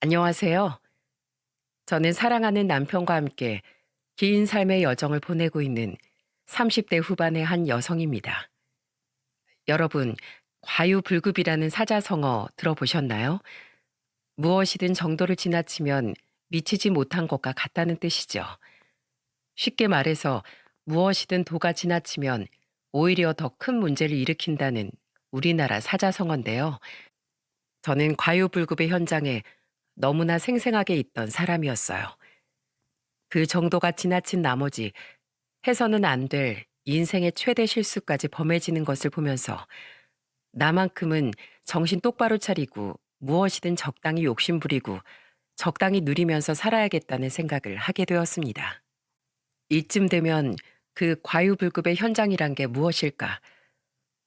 안녕하세요. 저는 사랑하는 남편과 함께 긴 삶의 여정을 보내고 있는 30대 후반의 한 여성입니다. 여러분, 과유불급이라는 사자성어 들어보셨나요? 무엇이든 정도를 지나치면 미치지 못한 것과 같다는 뜻이죠. 쉽게 말해서 무엇이든 도가 지나치면 오히려 더 큰 문제를 일으킨다는 우리나라 사자성어인데요. 저는 과유불급의 현장에 너무나 생생하게 있던 사람이었어요. 그 정도가 지나친 나머지 해서는 안 될 인생의 최대 실수까지 범해지는 것을 보면서 나만큼은 정신 똑바로 차리고 무엇이든 적당히 욕심부리고 적당히 누리면서 살아야겠다는 생각을 하게 되었습니다. 이쯤 되면 그 과유불급의 현장이란 게 무엇일까?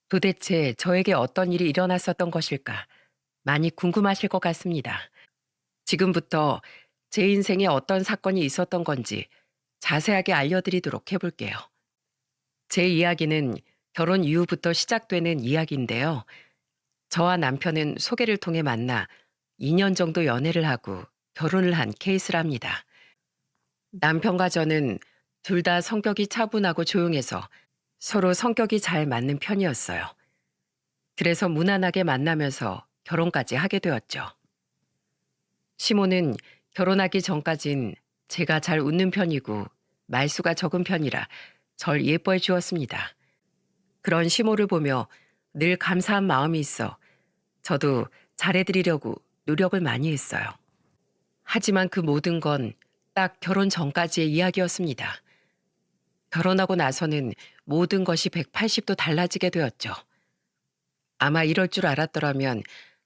도대체 저에게 어떤 일이 일어났었던 것일까? 많이 궁금하실 것 같습니다. 지금부터 제 인생에 어떤 사건이 있었던 건지 자세하게 알려드리도록 해볼게요. 제 이야기는 결혼 이후부터 시작되는 이야기인데요. 저와 남편은 소개를 통해 만나 2년 정도 연애를 하고 결혼을 한 케이스랍니다. 남편과 저는 둘 다 성격이 차분하고 조용해서 서로 성격이 잘 맞는 편이었어요. 그래서 무난하게 만나면서 결혼까지 하게 되었죠. 시모는 결혼하기 전까진 제가 잘 웃는 편이고 말수가 적은 편이라 절 예뻐해 주었습니다. 그런 시모를 보며 늘 감사한 마음이 있어 저도 잘해드리려고 노력을 많이 했어요. 하지만 그 모든 건 딱 결혼 전까지의 이야기였습니다. 결혼하고 나서는 모든 것이 180도 달라지게 되었죠. 아마 이럴 줄 알았더라면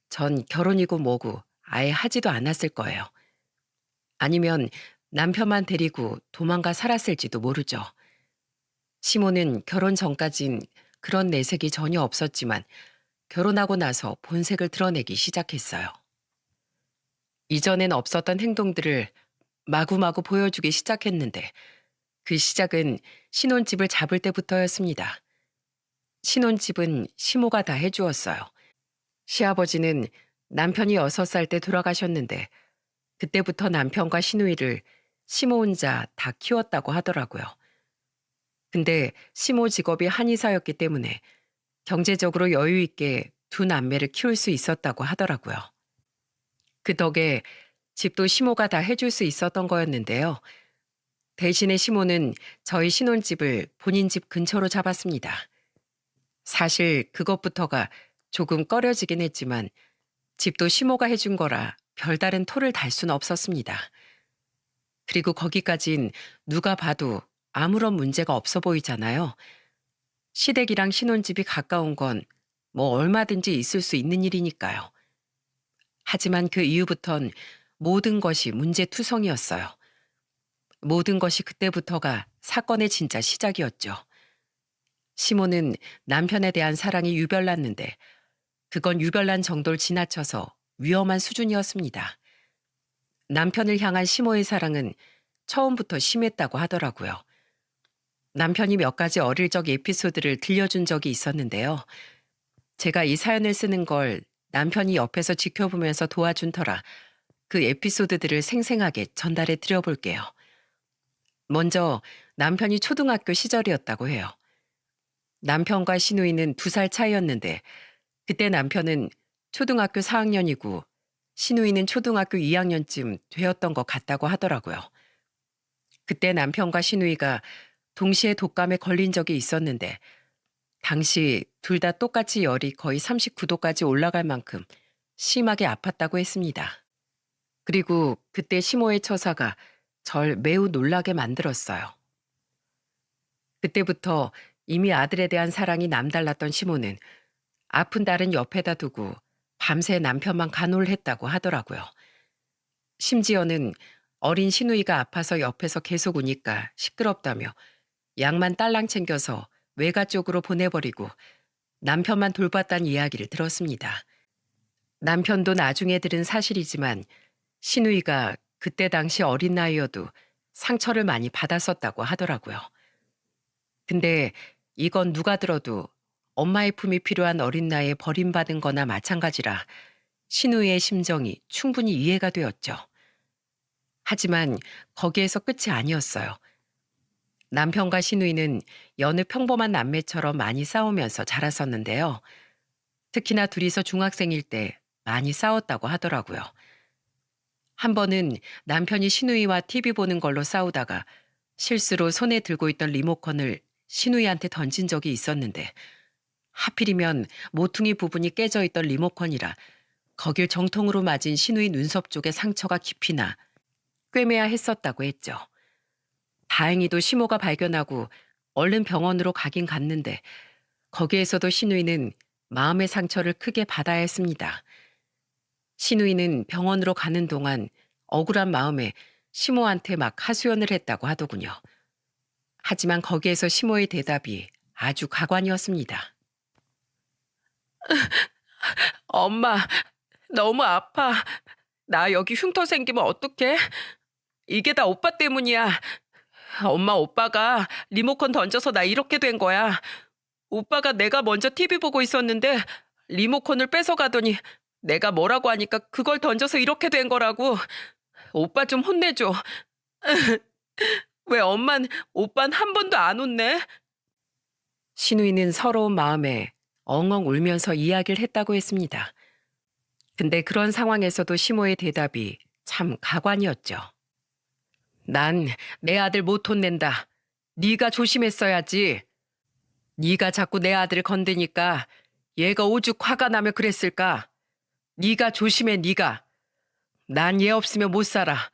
전 결혼이고 뭐고 아예 하지도 않았을 거예요. 아니면 남편만 데리고 도망가 살았을지도 모르죠. 시모는 결혼 전까진 그런 내색이 전혀 없었지만 결혼하고 나서 본색을 드러내기 시작했어요. 이전엔 없었던 행동들을 마구마구 보여주기 시작했는데 그 시작은 신혼집을 잡을 때부터였습니다. 신혼집은 시모가 다 해주었어요. 시아버지는 남편이 6살 때 돌아가셨는데 그때부터 남편과 시누이를 시모 혼자 다 키웠다고 하더라고요. 근데 시모 직업이 한의사였기 때문에 경제적으로 여유 있게 두 남매를 키울 수 있었다고 하더라고요. 그 덕에 집도 시모가 다 해줄 수 있었던 거였는데요. 대신에 시모는 저희 신혼집을 본인 집 근처로 잡았습니다. 사실 그것부터가 조금 꺼려지긴 했지만 집도 시모가 해준 거라 별다른 토를 달 수는 없었습니다. 그리고 거기까진 누가 봐도 아무런 문제가 없어 보이잖아요. 시댁이랑 신혼집이 가까운 건 뭐 얼마든지 있을 수 있는 일이니까요. 하지만 그 이후부턴 모든 것이 문제투성이었어요. 모든 것이 그때부터가 사건의 진짜 시작이었죠. 시모는 남편에 대한 사랑이 유별났는데 그건 유별난 정도를 지나쳐서 위험한 수준이었습니다. 남편을 향한 시모의 사랑은 처음부터 심했다고 하더라고요. 남편이 몇 가지 어릴 적 에피소드를 들려준 적이 있었는데요. 제가 이 사연을 쓰는 걸 남편이 옆에서 지켜보면서 도와준 터라 그 에피소드들을 생생하게 전달해 드려볼게요. 먼저 남편이 초등학교 시절이었다고 해요. 남편과 시누이는 2살 차이였는데 그때 남편은 초등학교 4학년이고 시누이는 초등학교 2학년쯤 되었던 것 같다고 하더라고요. 그때 남편과 시누이가 동시에 독감에 걸린 적이 있었는데 당시 둘 다 똑같이 열이 거의 39도까지 올라갈 만큼 심하게 아팠다고 했습니다. 그리고 그때 시모의 처사가 절 매우 놀라게 만들었어요. 그때부터 이미 아들에 대한 사랑이 남달랐던 시모는 아픈 딸은 옆에다 두고 밤새 남편만 간호를 했다고 하더라고요. 심지어는 어린 시누이가 아파서 옆에서 계속 우니까 시끄럽다며 약만 딸랑 챙겨서 외가 쪽으로 보내버리고 남편만 돌봤다는 이야기를 들었습니다. 남편도 나중에 들은 사실이지만 시누이가 그때 당시 어린 나이여도 상처를 많이 받았었다고 하더라고요. 근데 이건 누가 들어도 엄마의 품이 필요한 어린 나이에 버림받은 거나 마찬가지라 신우이의 심정이 충분히 이해가 되었죠. 하지만 거기에서 끝이 아니었어요. 남편과 신우이는 여느 평범한 남매처럼 많이 싸우면서 자랐었는데요. 특히나 둘이서 중학생일 때 많이 싸웠다고 하더라고요. 한 번은 남편이 신우이와 TV 보는 걸로 싸우다가 실수로 손에 들고 있던 리모컨을 신우이한테 던진 적이 있었는데 하필이면 모퉁이 부분이 깨져 있던 리모컨이라 거길 정통으로 맞은 신우이 눈썹 쪽에 상처가 깊이 나 꿰매야 했었다고 했죠. 다행히도 시모가 발견하고 얼른 병원으로 가긴 갔는데 거기에서도 신우이는 마음의 상처를 크게 받아야 했습니다. 신우이는 병원으로 가는 동안 억울한 마음에 시모한테 막 하소연을 했다고 하더군요. 하지만 거기에서 시모의 대답이 아주 가관이었습니다. 엄마, 너무 아파. 나 여기 흉터 생기면 어떡해? 이게 다 오빠 때문이야. 엄마, 오빠가 리모컨 던져서 나 이렇게 된 거야. 오빠가 내가 먼저 TV 보고 있었는데 리모컨을 뺏어가더니 내가 뭐라고 하니까 그걸 던져서 이렇게 된 거라고. 오빠 좀 혼내줘. 왜 오빤 한 번도 안 웃네? 신우이는 서러운 마음에 엉엉 울면서 이야기를 했다고 했습니다. 근데 그런 상황에서도 시모의 대답이 참 가관이었죠. 난 내 아들 못 혼낸다. 네가 조심했어야지. 네가 자꾸 내 아들을 건드니까 얘가 오죽 화가 나며 그랬을까. 네가 조심해 네가. 난 얘 없으면 못 살아.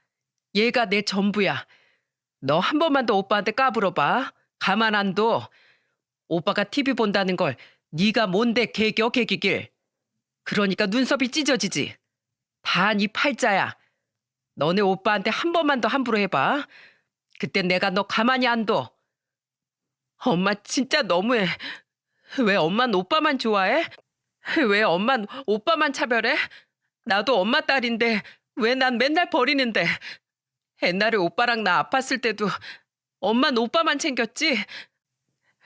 얘가 내 전부야. 너 한 번만 더 오빠한테 까불어봐. 가만 안 둬. 오빠가 TV 본다는 걸 네가 뭔데 개기길. 그러니까 눈썹이 찢어지지. 다 네 팔자야. 너네 오빠한테 한 번만 더 함부로 해봐. 그땐 내가 너 가만히 안 둬. 엄마 진짜 너무해. 왜 엄만 오빠만 좋아해? 왜 엄만 오빠만 차별해? 나도 엄마 딸인데 왜 난 맨날 버리는데. 옛날에 오빠랑 나 아팠을 때도 엄만 오빠만 챙겼지.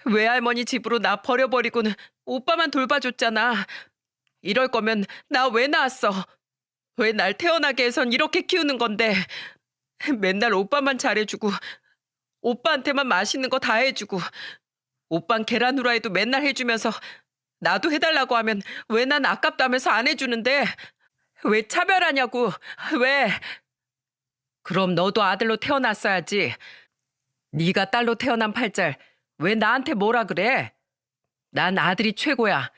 외할머니 집으로 나 버려버리고는 오빠만 돌봐줬잖아. 이럴 거면 나 왜 낳았어? 왜 날 태어나게 해선 이렇게 키우는 건데. 맨날 오빠만 잘해주고 오빠한테만 맛있는 거 다 해주고 오빤 계란 후라이도 맨날 해주면서 나도 해달라고 하면 왜 난 아깝다면서 안 해주는데. 왜 차별하냐고. 왜. 그럼 너도 아들로 태어났어야지. 네가 딸로 태어난 팔잘 왜 나한테 뭐라 그래? 난 아들이 최고야.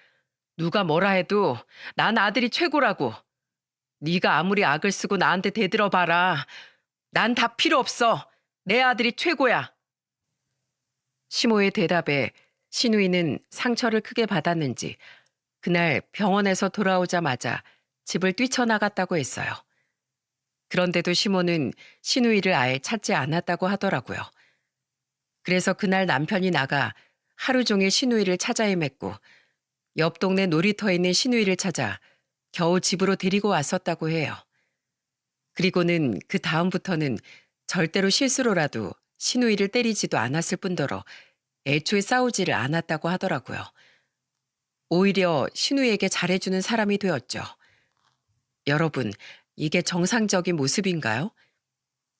누가 뭐라 해도 난 아들이 최고라고. 네가 아무리 악을 쓰고 나한테 대들어봐라. 난 다 필요 없어. 내 아들이 최고야. 시모의 대답에 신우이는 상처를 크게 받았는지 그날 병원에서 돌아오자마자 집을 뛰쳐나갔다고 했어요. 그런데도 시모는 신우이를 아예 찾지 않았다고 하더라고요. 그래서 그날 남편이 나가 하루 종일 신우이를 찾아 헤맸고 옆 동네 놀이터에 있는 신우이를 찾아 겨우 집으로 데리고 왔었다고 해요. 그리고는 그 다음부터는 절대로 실수로라도 신우이를 때리지도 않았을 뿐더러 애초에 싸우지를 않았다고 하더라고요. 오히려 신우이에게 잘해주는 사람이 되었죠. 여러분, 이게 정상적인 모습인가요?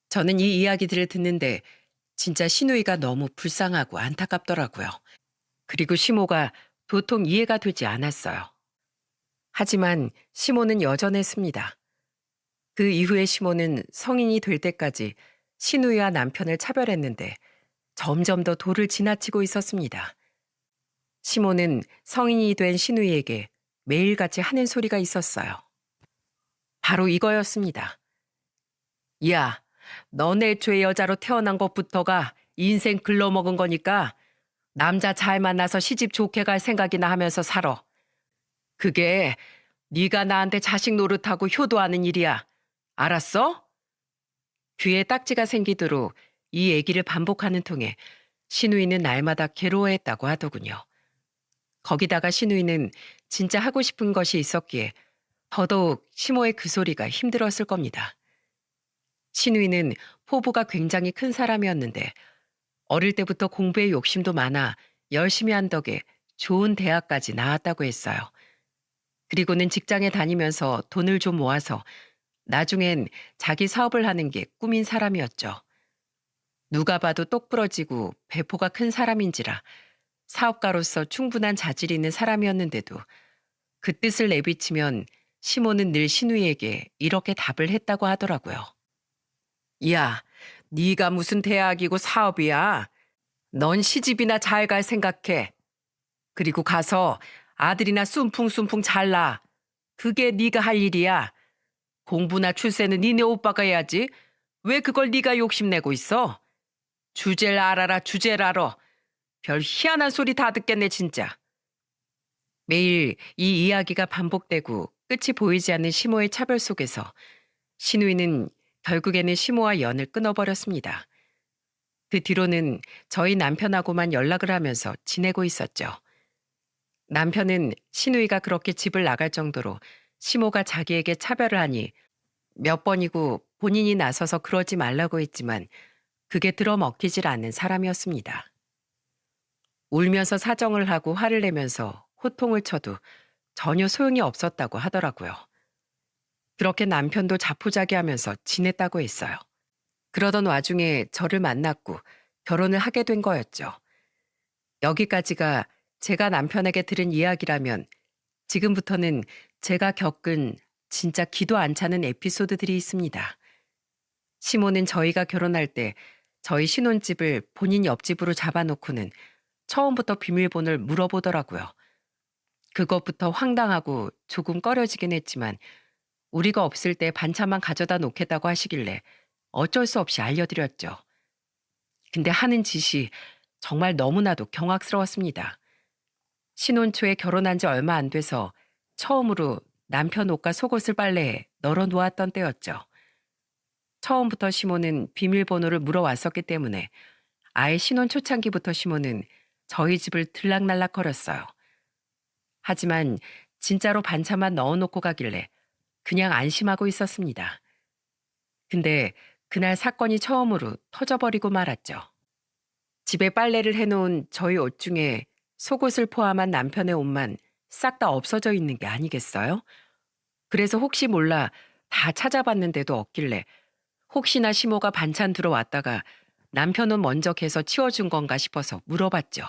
저는 이 이야기들을 듣는데 진짜 신우이가 너무 불쌍하고 안타깝더라고요. 그리고 시모가 도통 이해가 되지 않았어요. 하지만 시모는 여전했습니다. 그 이후에 시모는 성인이 될 때까지 신우이와 남편을 차별했는데 점점 더 도를 지나치고 있었습니다. 시모는 성인이 된 신우이에게 매일같이 하는 소리가 있었어요. 바로 이거였습니다. 야, 너네 애초에 여자로 태어난 것부터가 인생 글러먹은 거니까 남자 잘 만나서 시집 좋게 갈 생각이나 하면서 살아. 그게 네가 나한테 자식 노릇하고 효도하는 일이야. 알았어? 귀에 딱지가 생기도록 이 얘기를 반복하는 통에 신우이는 날마다 괴로워했다고 하더군요. 거기다가 신우이는 진짜 하고 싶은 것이 있었기에 더더욱 시모의 그 소리가 힘들었을 겁니다. 신우이는 포부가 굉장히 큰 사람이었는데 어릴 때부터 공부에 욕심도 많아 열심히 한 덕에 좋은 대학까지 나왔다고 했어요. 그리고는 직장에 다니면서 돈을 좀 모아서 나중엔 자기 사업을 하는 게 꿈인 사람이었죠. 누가 봐도 똑부러지고 배포가 큰 사람인지라 사업가로서 충분한 자질이 있는 사람이었는데도 그 뜻을 내비치면 시모는 늘 신우이에게 이렇게 답을 했다고 하더라고요. 야, 네가 무슨 대학이고 사업이야? 넌 시집이나 잘 갈 생각해. 그리고 가서 아들이나 쏨풍쏨풍 잘나. 그게 네가 할 일이야. 공부나 출세는 니네 오빠가 해야지. 왜 그걸 네가 욕심내고 있어? 주제를 알아라, 주제를 알아. 별 희한한 소리 다 듣겠네, 진짜. 매일 이 이야기가 반복되고 끝이 보이지 않는 시모의 차별 속에서 신우이는 결국에는 시모와 연을 끊어버렸습니다. 그 뒤로는 저희 남편하고만 연락을 하면서 지내고 있었죠. 남편은 신우이가 그렇게 집을 나갈 정도로 시모가 자기에게 차별을 하니 몇 번이고 본인이 나서서 그러지 말라고 했지만 그게 들어먹히질 않는 사람이었습니다. 울면서 사정을 하고 화를 내면서 호통을 쳐도 전혀 소용이 없었다고 하더라고요. 그렇게 남편도 자포자기하면서 지냈다고 했어요. 그러던 와중에 저를 만났고 결혼을 하게 된 거였죠. 여기까지가 제가 남편에게 들은 이야기라면 지금부터는 제가 겪은 진짜 기도 안 차는 에피소드들이 있습니다. 시모는 저희가 결혼할 때 저희 신혼집을 본인 옆집으로 잡아놓고는 처음부터 비밀번호를 물어보더라고요. 그것부터 황당하고 조금 꺼려지긴 했지만 우리가 없을 때 반찬만 가져다 놓겠다고 하시길래 어쩔 수 없이 알려드렸죠. 근데 하는 짓이 정말 너무나도 경악스러웠습니다. 신혼 초에 결혼한 지 얼마 안 돼서 처음으로 남편 옷과 속옷을 빨래해 널어 놓았던 때였죠. 처음부터 시모는 비밀번호를 물어왔었기 때문에 아예 신혼 초창기부터 시모는 저희 집을 들락날락거렸어요. 하지만 진짜로 반찬만 넣어놓고 가길래 그냥 안심하고 있었습니다. 근데 그날 사건이 처음으로 터져버리고 말았죠. 집에 빨래를 해놓은 저희 옷 중에 속옷을 포함한 남편의 옷만 싹 다 없어져 있는 게 아니겠어요? 그래서 혹시 몰라 다 찾아봤는데도 없길래 혹시나 시모가 반찬 들어왔다가 남편 옷 먼저 개서 치워준 건가 싶어서 물어봤죠.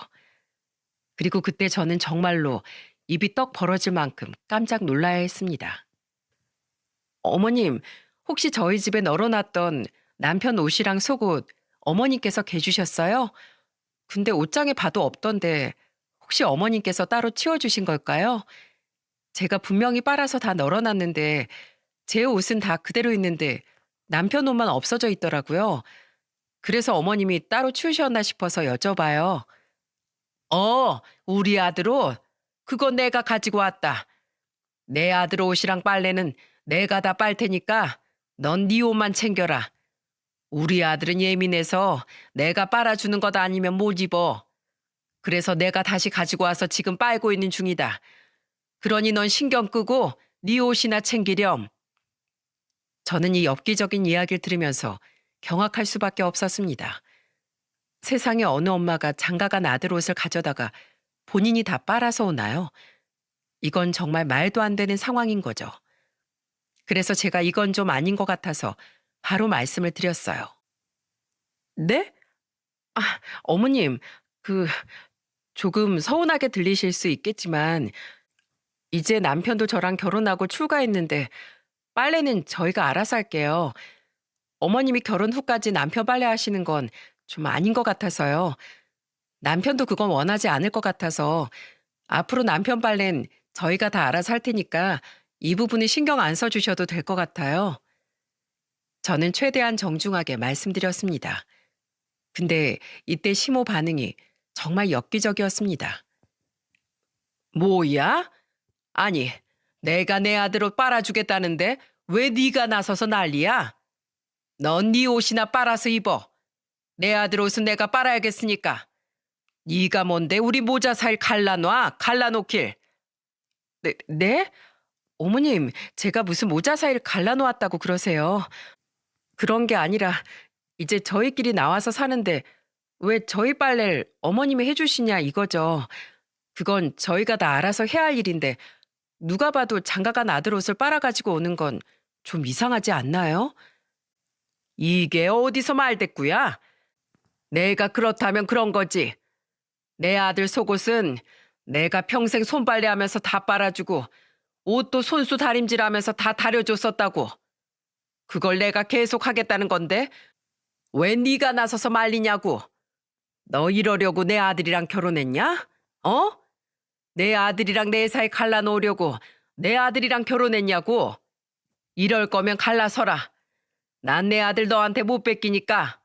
그리고 그때 저는 정말로 입이 떡 벌어질 만큼 깜짝 놀라야 했습니다. 어머님, 혹시 저희 집에 널어놨던 남편 옷이랑 속옷 어머님께서 개주셨어요? 근데 옷장에 봐도 없던데 혹시 어머님께서 따로 치워주신 걸까요? 제가 분명히 빨아서 다 널어놨는데 제 옷은 다 그대로 있는데 남편 옷만 없어져 있더라고요. 그래서 어머님이 따로 치우셨나 싶어서 여쭤봐요. 우리 아들 옷? 그거 내가 가지고 왔다. 내 아들 옷이랑 빨래는 내가 다 빨 테니까 넌 네 옷만 챙겨라. 우리 아들은 예민해서 내가 빨아주는 것 아니면 못 입어. 그래서 내가 다시 가지고 와서 지금 빨고 있는 중이다. 그러니 넌 신경 끄고 네 옷이나 챙기렴. 저는 이 엽기적인 이야기를 들으면서 경악할 수밖에 없었습니다. 세상에 어느 엄마가 장가간 아들 옷을 가져다가 본인이 다 빨아서 오나요? 이건 정말 말도 안 되는 상황인 거죠. 그래서 제가 이건 좀 아닌 것 같아서 바로 말씀을 드렸어요. 네? 아, 어머님, 그, 조금 서운하게 들리실 수 있겠지만, 이제 남편도 저랑 결혼하고 출가했는데, 빨래는 저희가 알아서 할게요. 어머님이 결혼 후까지 남편 빨래 하시는 건 좀 아닌 것 같아서요. 남편도 그건 원하지 않을 것 같아서, 앞으로 남편 빨래는 저희가 다 알아서 할 테니까, 이 부분은 신경 안 써주셔도 될 것 같아요. 저는 최대한 정중하게 말씀드렸습니다. 근데 이때 시모 반응이 정말 엽기적이었습니다. 뭐야? 아니, 내가 내 아들 옷 빨아주겠다는데 왜 네가 나서서 난리야? 넌 네 옷이나 빨아서 입어. 내 아들 옷은 내가 빨아야겠으니까. 네가 뭔데 우리 모자 사이를 갈라놓길. 네? 어머님, 제가 무슨 모자 사이를 갈라놓았다고 그러세요. 그런 게 아니라 이제 저희끼리 나와서 사는데 왜 저희 빨래를 어머님이 해주시냐 이거죠. 그건 저희가 다 알아서 해야 할 일인데 누가 봐도 장가간 아들 옷을 빨아가지고 오는 건 좀 이상하지 않나요? 이게 어디서 말대꾸야? 내가 그렇다면 그런 거지. 내 아들 속옷은 내가 평생 손빨래하면서 다 빨아주고 옷도 손수 다림질하면서 다 다려줬었다고. 그걸 내가 계속 하겠다는 건데 왜 네가 나서서 말리냐고. 너 이러려고 내 아들이랑 결혼했냐? 어? 내 아들이랑 내 사이 갈라놓으려고 내 아들이랑 결혼했냐고. 이럴 거면 갈라서라. 난 내 아들 너한테 못 뺏기니까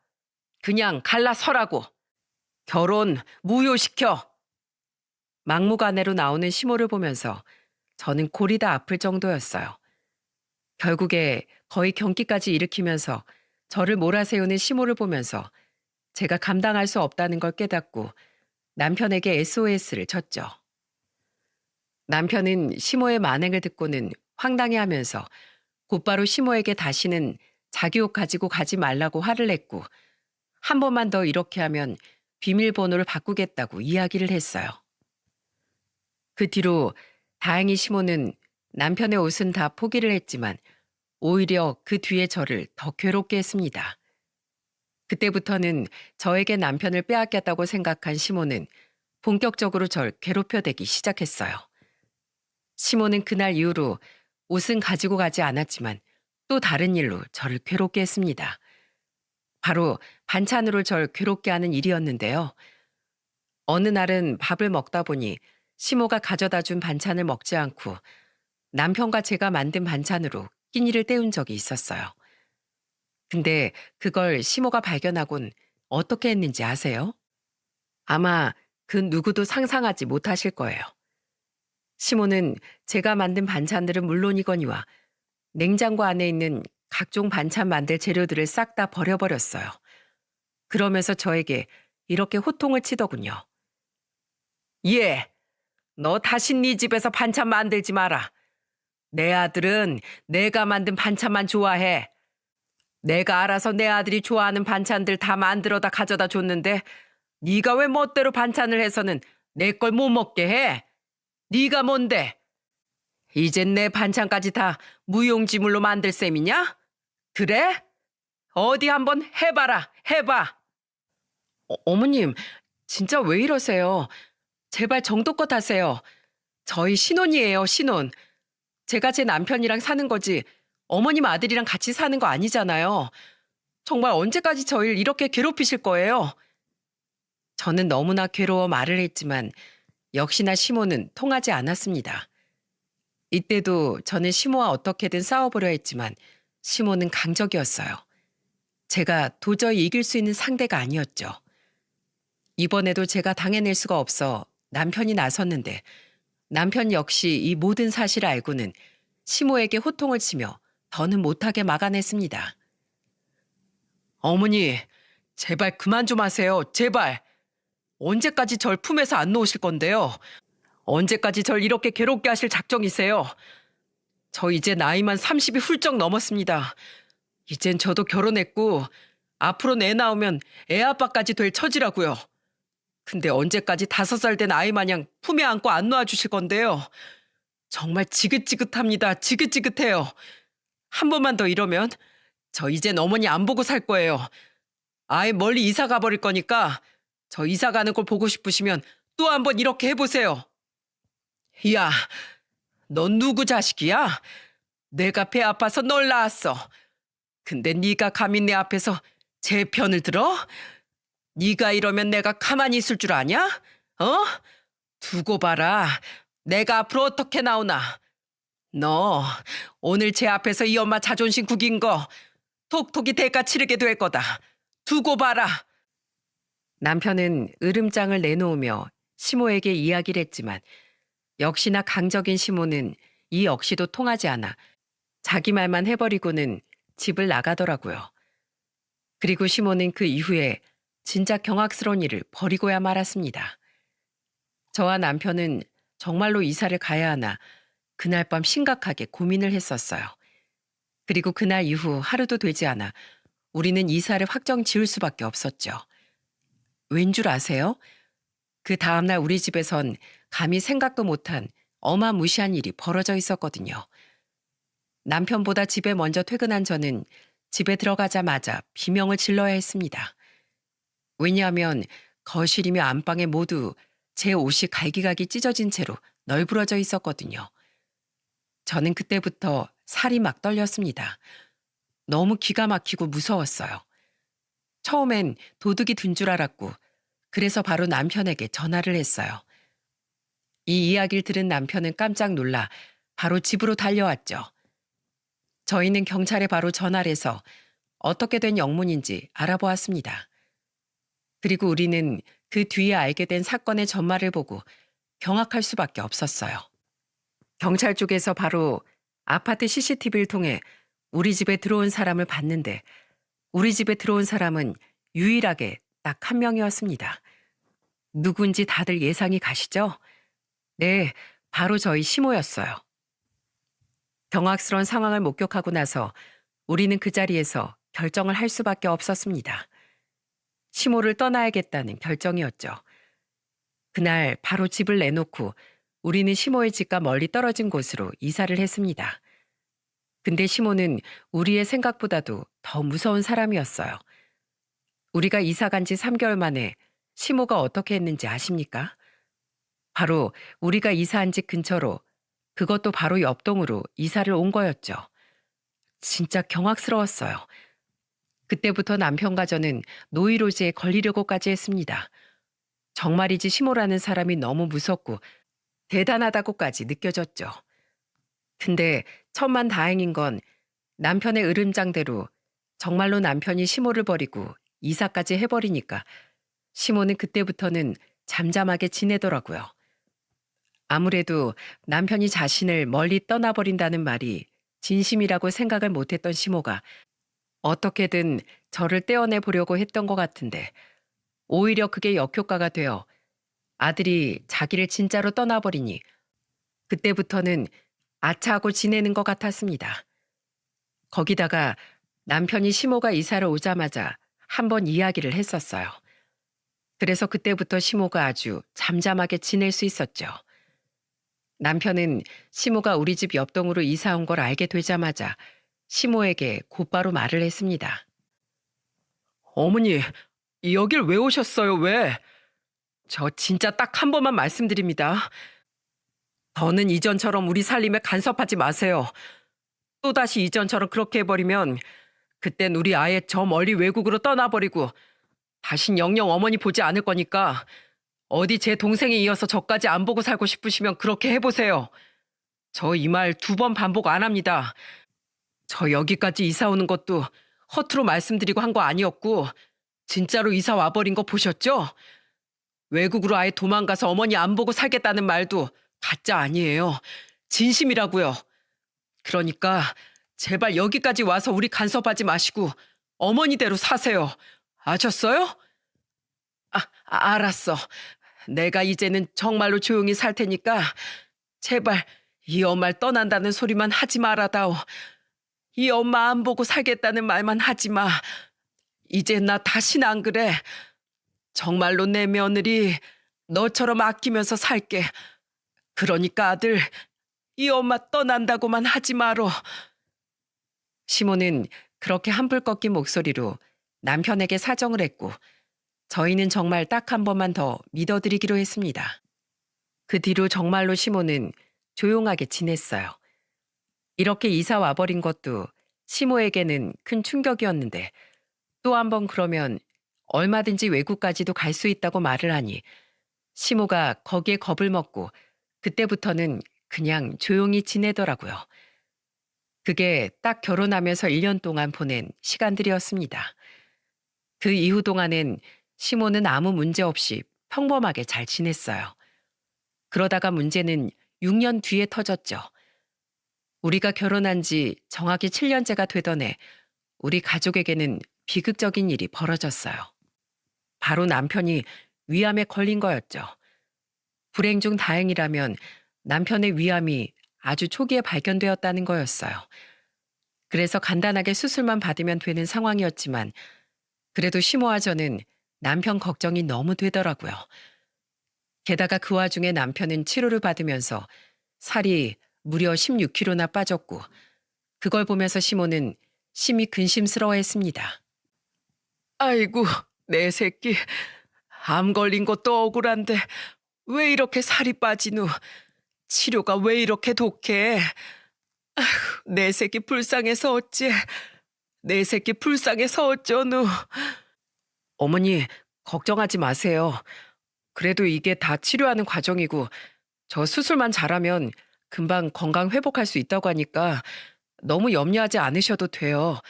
그냥 갈라서라고. 결혼 무효시켜. 막무가내로 나오는 시모를 보면서 저는 골이 다 아플 정도였어요. 결국에 거의 경기까지 일으키면서 저를 몰아세우는 시모를 보면서 제가 감당할 수 없다는 걸 깨닫고 남편에게 SOS를 쳤죠. 남편은 시모의 만행을 듣고는 황당해하면서 곧바로 시모에게 다시는 자기 옷 가지고 가지 말라고 화를 냈고 한 번만 더 이렇게 하면 비밀번호를 바꾸겠다고 이야기를 했어요. 그 뒤로 다행히 시모는 남편의 옷은 다 포기를 했지만 오히려 그 뒤에 저를 더 괴롭게 했습니다. 그때부터는 저에게 남편을 빼앗겼다고 생각한 시모는 본격적으로 절 괴롭혀대기 시작했어요. 시모는 그날 이후로 옷은 가지고 가지 않았지만 또 다른 일로 저를 괴롭게 했습니다. 바로 반찬으로 절 괴롭게 하는 일이었는데요. 어느 날은 밥을 먹다 보니 시모가 가져다 준 반찬을 먹지 않고 남편과 제가 만든 반찬으로 끼니를 때운 적이 있었어요. 근데 그걸 시모가 발견하곤 어떻게 했는지 아세요? 아마 그 누구도 상상하지 못하실 거예요. 시모는 제가 만든 반찬들은 물론이거니와 냉장고 안에 있는 각종 반찬 만들 재료들을 싹 다 버려버렸어요. 그러면서 저에게 이렇게 호통을 치더군요. 예, 너 다신 네 집에서 반찬 만들지 마라. 내 아들은 내가 만든 반찬만 좋아해. 내가 알아서 내 아들이 좋아하는 반찬들 다 만들어다 가져다 줬는데 네가 왜 멋대로 반찬을 해서는 내 걸 못 먹게 해? 네가 뭔데? 이젠 내 반찬까지 다 무용지물로 만들 셈이냐? 그래? 어디 한번 해봐라, 해봐. 어머님, 진짜 왜 이러세요? 제발 정도껏 하세요. 저희 신혼이에요, 신혼. 제가 제 남편이랑 사는 거지 어머님 아들이랑 같이 사는 거 아니잖아요. 정말 언제까지 저희를 이렇게 괴롭히실 거예요? 저는 너무나 괴로워 말을 했지만 역시나 시모는 통하지 않았습니다. 이때도 저는 시모와 어떻게든 싸워보려 했지만 시모는 강적이었어요. 제가 도저히 이길 수 있는 상대가 아니었죠. 이번에도 제가 당해낼 수가 없어 남편이 나섰는데 남편 역시 이 모든 사실을 알고는 시모에게 호통을 치며 더는 못하게 막아냈습니다. 어머니, 제발 그만 좀 하세요. 제발. 언제까지 절 품에서 안 놓으실 건데요? 언제까지 절 이렇게 괴롭게 하실 작정이세요? 저 이제 나이만 30이 훌쩍 넘었습니다. 이젠 저도 결혼했고 앞으로 애 낳으면 애 아빠까지 될 처지라고요. 근데 언제까지 5살 된 아이 마냥 품에 안고 안 놓아주실 건데요? 정말 지긋지긋합니다. 지긋지긋해요. 한 번만 더 이러면 저 이젠 어머니 안 보고 살 거예요. 아예 멀리 이사 가버릴 거니까 저 이사 가는 걸 보고 싶으시면 또 한 번 이렇게 해보세요. 야, 넌 누구 자식이야? 내가 배 아파서 널 낳았어. 근데 네가 감히 내 앞에서 제 편을 들어? 네가 이러면 내가 가만히 있을 줄 아냐? 어? 두고 봐라. 내가 앞으로 어떻게 나오나. 너 오늘 제 앞에서 이 엄마 자존심 구긴 거 톡톡이 대가 치르게 될 거다. 두고 봐라. 남편은 으름장을 내놓으며 시모에게 이야기를 했지만 역시나 강적인 시모는 이 역시도 통하지 않아 자기 말만 해버리고는 집을 나가더라고요. 그리고 시모는 그 이후에 진짜 경악스러운 일을 벌이고야 말았습니다. 저와 남편은 정말로 이사를 가야 하나 그날 밤 심각하게 고민을 했었어요. 그리고 그날 이후 하루도 되지 않아 우리는 이사를 확정 지을 수밖에 없었죠. 왠 줄 아세요? 그 다음날 우리 집에선 감히 생각도 못한 어마무시한 일이 벌어져 있었거든요. 남편보다 집에 먼저 퇴근한 저는 집에 들어가자마자 비명을 질러야 했습니다. 왜냐하면 거실이며 안방에 모두 제 옷이 갈기갈기 찢어진 채로 널브러져 있었거든요. 저는 그때부터 살이 막 떨렸습니다. 너무 기가 막히고 무서웠어요. 처음엔 도둑이 든 줄 알았고, 그래서 바로 남편에게 전화를 했어요. 이 이야기를 들은 남편은 깜짝 놀라 바로 집으로 달려왔죠. 저희는 경찰에 바로 전화를 해서 어떻게 된 영문인지 알아보았습니다. 그리고 우리는 그 뒤에 알게 된 사건의 전말을 보고 경악할 수밖에 없었어요. 경찰 쪽에서 바로 아파트 CCTV를 통해 우리 집에 들어온 사람을 봤는데, 우리 집에 들어온 사람은 유일하게 딱 한 명이었습니다. 누군지 다들 예상이 가시죠? 네, 바로 저희 시모였어요. 경악스러운 상황을 목격하고 나서 우리는 그 자리에서 결정을 할 수밖에 없었습니다. 시모를 떠나야겠다는 결정이었죠. 그날 바로 집을 내놓고 우리는 시모의 집과 멀리 떨어진 곳으로 이사를 했습니다. 근데 시모는 우리의 생각보다도 더 무서운 사람이었어요. 우리가 이사 간 지 3개월 만에 시모가 어떻게 했는지 아십니까? 바로 우리가 이사한 집 근처로, 그것도 바로 옆동으로 이사를 온 거였죠. 진짜 경악스러웠어요. 그때부터 남편과 저는 노이로제에 걸리려고까지 했습니다. 정말이지 시모라는 사람이 너무 무섭고 대단하다고까지 느껴졌죠. 근데 천만다행인 건 남편의 으름장대로 정말로 남편이 시모를 버리고 이사까지 해버리니까 시모는 그때부터는 잠잠하게 지내더라고요. 아무래도 남편이 자신을 멀리 떠나버린다는 말이 진심이라고 생각을 못했던 시모가 어떻게든 저를 떼어내 보려고 했던 것 같은데, 오히려 그게 역효과가 되어 아들이 자기를 진짜로 떠나버리니 그때부터는 아차하고 지내는 것 같았습니다. 거기다가 남편이 시모가 이사를 오자마자 한번 이야기를 했었어요. 그래서 그때부터 시모가 아주 잠잠하게 지낼 수 있었죠. 남편은 시모가 우리 집 옆동으로 이사 온 걸 알게 되자마자 시모에게 곧바로 말을 했습니다. 어머니, 여길 왜 오셨어요, 왜? 저 진짜 딱 한 번만 말씀드립니다. 더는 이전처럼 우리 살림에 간섭하지 마세요. 또다시 이전처럼 그렇게 해버리면 그땐 우리 아예 저 멀리 외국으로 떠나버리고 다신 영영 어머니 보지 않을 거니까 어디 제 동생에 이어서 저까지 안 보고 살고 싶으시면 그렇게 해보세요. 저 이 말 2번 반복 안 합니다. 저 여기까지 이사 오는 것도 허투루 말씀드리고 한 거 아니었고 진짜로 이사 와버린 거 보셨죠? 외국으로 아예 도망가서 어머니 안 보고 살겠다는 말도 가짜 아니에요. 진심이라고요. 그러니까 제발 여기까지 와서 우리 간섭하지 마시고 어머니대로 사세요. 아셨어요? 알았어. 내가 이제는 정말로 조용히 살 테니까 제발 이 엄마를 떠난다는 소리만 하지 말아다오. 이 엄마 안 보고 살겠다는 말만 하지 마. 이제 나 다시는 안 그래. 정말로 내 며느리 너처럼 아끼면서 살게. 그러니까 아들, 이 엄마 떠난다고만 하지 말어. 시모는 그렇게 한풀 꺾인 목소리로 남편에게 사정을 했고, 저희는 정말 딱 한 번만 더 믿어드리기로 했습니다. 그 뒤로 정말로 시모는 조용하게 지냈어요. 이렇게 이사 와버린 것도 시모에게는 큰 충격이었는데, 또 한 번 그러면 얼마든지 외국까지도 갈 수 있다고 말을 하니 시모가 거기에 겁을 먹고 그때부터는 그냥 조용히 지내더라고요. 그게 딱 결혼하면서 1년 동안 보낸 시간들이었습니다. 그 이후 동안엔 시모는 아무 문제 없이 평범하게 잘 지냈어요. 그러다가 문제는 6년 뒤에 터졌죠. 우리가 결혼한 지 정확히 7년째가 되던 해 우리 가족에게는 비극적인 일이 벌어졌어요. 바로 남편이 위암에 걸린 거였죠. 불행 중 다행이라면 남편의 위암이 아주 초기에 발견되었다는 거였어요. 그래서 간단하게 수술만 받으면 되는 상황이었지만 그래도 시모와 저는 남편 걱정이 너무 되더라고요. 게다가 그 와중에 남편은 치료를 받으면서 살이 무려 16kg나 빠졌고 그걸 보면서 시모는 심히 근심스러워했습니다. 아이고, 내 새끼. 암 걸린 것도 억울한데 왜 이렇게 살이 빠지누? 치료가 왜 이렇게 독해? 내 새끼 불쌍해서 어째? 내 새끼 불쌍해서 어쩌누? 어머니, 걱정하지 마세요. 그래도 이게 다 치료하는 과정이고 저 수술만 잘하면 금방 건강 회복할 수 있다고 하니까 너무 염려하지 않으셔도 돼요.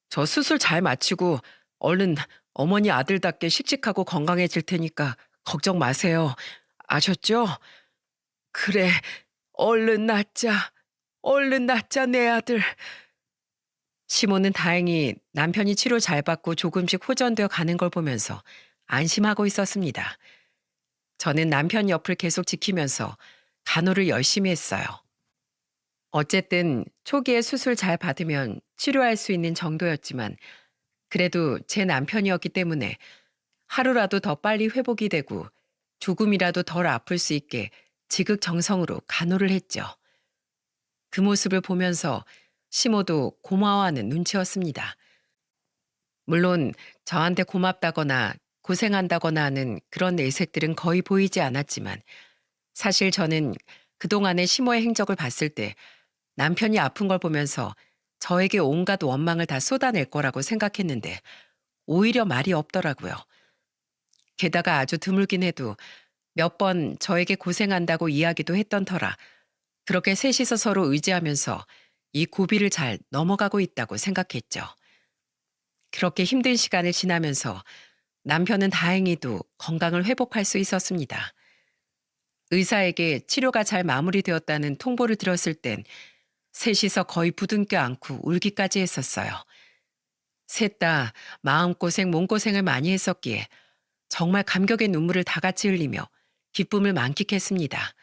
저 수술 잘 마치고 얼른 어머니 아들답게 씩씩하고 건강해질 테니까 걱정 마세요. 아셨죠? 그래, 얼른 낫자. 얼른 낫자, 내 아들. 시모는 다행히 남편이 치료 잘 받고 조금씩 호전되어 가는 걸 보면서 안심하고 있었습니다. 저는 남편 옆을 계속 지키면서 간호를 열심히 했어요. 어쨌든 초기에 수술 잘 받으면 치료할 수 있는 정도였지만 그래도 제 남편이었기 때문에 하루라도 더 빨리 회복이 되고 조금이라도 덜 아플 수 있게 지극정성으로 간호를 했죠. 그 모습을 보면서 시모도 고마워하는 눈치였습니다. 물론 저한테 고맙다거나 고생한다거나 하는 그런 내색들은 거의 보이지 않았지만 사실 저는 그동안의 시모의 행적을 봤을 때 남편이 아픈 걸 보면서 저에게 온갖 원망을 다 쏟아낼 거라고 생각했는데 오히려 말이 없더라고요. 게다가 아주 드물긴 해도 몇 번 저에게 고생한다고 이야기도 했던 터라 그렇게 셋이서 서로 의지하면서 이 고비를 잘 넘어가고 있다고 생각했죠. 그렇게 힘든 시간을 지나면서 남편은 다행히도 건강을 회복할 수 있었습니다. 의사에게 치료가 잘 마무리되었다는 통보를 들었을 땐 셋이서 거의 부둥켜 안고 울기까지 했었어요. 셋 다 마음고생, 몸고생을 많이 했었기에 정말 감격의 눈물을 다 같이 흘리며 기쁨을 만끽했습니다.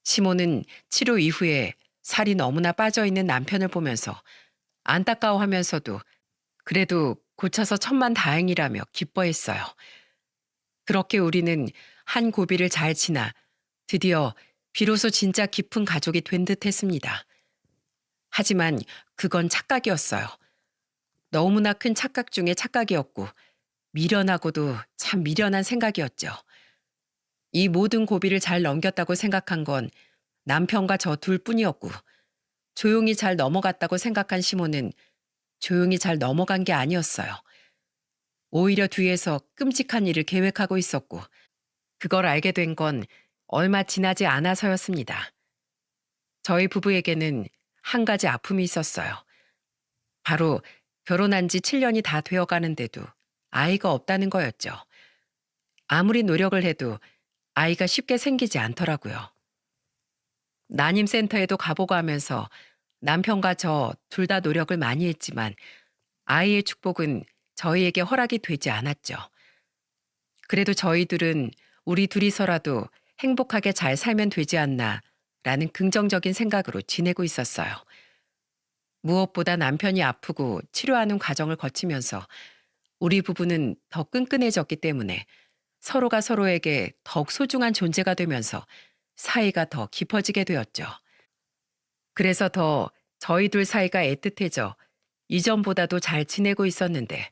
시모는 치료 이후에 살이 너무나 빠져있는 남편을 보면서 안타까워하면서도 그래도 고쳐서 천만다행이라며 기뻐했어요. 그렇게 우리는 한 고비를 잘 지나 드디어 비로소 진짜 깊은 가족이 된 듯 했습니다. 하지만 그건 착각이었어요. 너무나 큰 착각 중에 착각이었고 미련하고도 참 미련한 생각이었죠. 이 모든 고비를 잘 넘겼다고 생각한 건 남편과 저 둘뿐이었고 조용히 잘 넘어갔다고 생각한 시모는 조용히 잘 넘어간 게 아니었어요. 오히려 뒤에서 끔찍한 일을 계획하고 있었고 그걸 알게 된 건 얼마 지나지 않아서였습니다. 저희 부부에게는 한 가지 아픔이 있었어요. 바로 결혼한 지 7년이 다 되어 가는데도 아이가 없다는 거였죠. 아무리 노력을 해도 아이가 쉽게 생기지 않더라고요. 난임센터에도 가보고 하면서 남편과 저 둘 다 노력을 많이 했지만 아이의 축복은 저희에게 허락이 되지 않았죠. 그래도 저희들은 우리 둘이서라도 행복하게 잘 살면 되지 않나 라는 긍정적인 생각으로 지내고 있었어요. 무엇보다 남편이 아프고 치료하는 과정을 거치면서 우리 부부는 더 끈끈해졌기 때문에 서로가 서로에게 더욱 소중한 존재가 되면서 사이가 더 깊어지게 되었죠. 그래서 더 저희 둘 사이가 애틋해져 이전보다도 잘 지내고 있었는데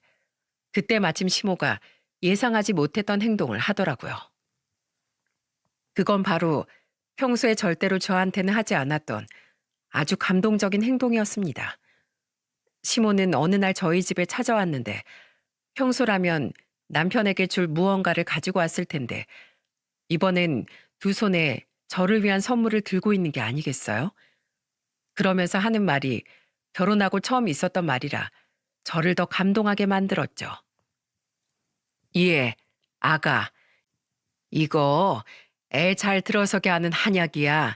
그때 마침 시모가 예상하지 못했던 행동을 하더라고요. 그건 바로 평소에 절대로 저한테는 하지 않았던 아주 감동적인 행동이었습니다. 시모는 어느 날 저희 집에 찾아왔는데 평소라면 남편에게 줄 무언가를 가지고 왔을 텐데 이번엔 두 손에 저를 위한 선물을 들고 있는 게 아니겠어요? 그러면서 하는 말이 결혼하고 처음 있었던 말이라 저를 더 감동하게 만들었죠. 예, 아가, 이거 애 잘 들어서게 하는 한약이야.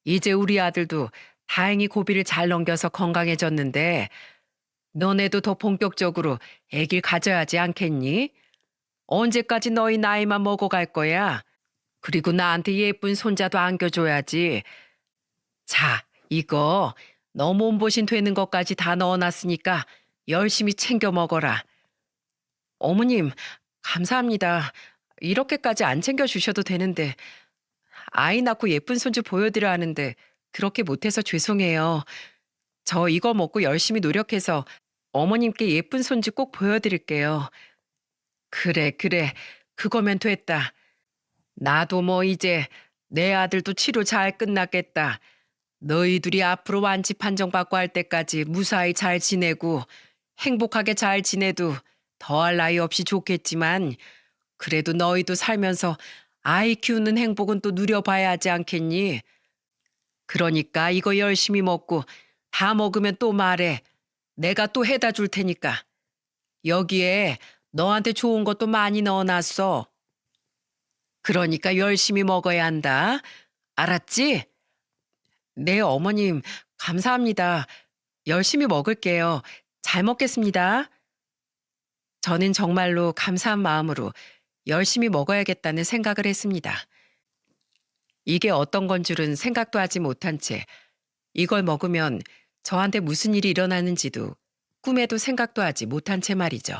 이제 우리 아들도 다행히 고비를 잘 넘겨서 건강해졌는데 너네도 더 본격적으로 애길 가져야지 않겠니? 언제까지 너희 나이만 먹어갈 거야? 그리고 나한테 예쁜 손자도 안겨줘야지. 자, 이거 너 몸보신 되는 것까지 다 넣어놨으니까 열심히 챙겨 먹어라. 어머님, 감사합니다. 이렇게까지 안 챙겨주셔도 되는데. 아이 낳고 예쁜 손주 보여드려 하는데 그렇게 못해서 죄송해요. 저 이거 먹고 열심히 노력해서 어머님께 예쁜 손주 꼭 보여드릴게요. 그래, 그래. 그거면 됐다. 나도 뭐 이제 내 아들도 치료 잘 끝났겠다. 너희들이 앞으로 완치 판정받고 할 때까지 무사히 잘 지내고 행복하게 잘 지내도 더할 나위 없이 좋겠지만 그래도 너희도 살면서 아이 키우는 행복은 또 누려봐야 하지 않겠니? 그러니까 이거 열심히 먹고 다 먹으면 또 말해. 내가 또 해다 줄 테니까. 여기에 너한테 좋은 것도 많이 넣어놨어. 그러니까 열심히 먹어야 한다. 알았지? 네, 어머님, 감사합니다. 열심히 먹을게요. 잘 먹겠습니다. 저는 정말로 감사한 마음으로 열심히 먹어야겠다는 생각을 했습니다. 이게 어떤 건 줄은 생각도 하지 못한 채 이걸 먹으면 저한테 무슨 일이 일어나는지도 꿈에도 생각도 하지 못한 채 말이죠.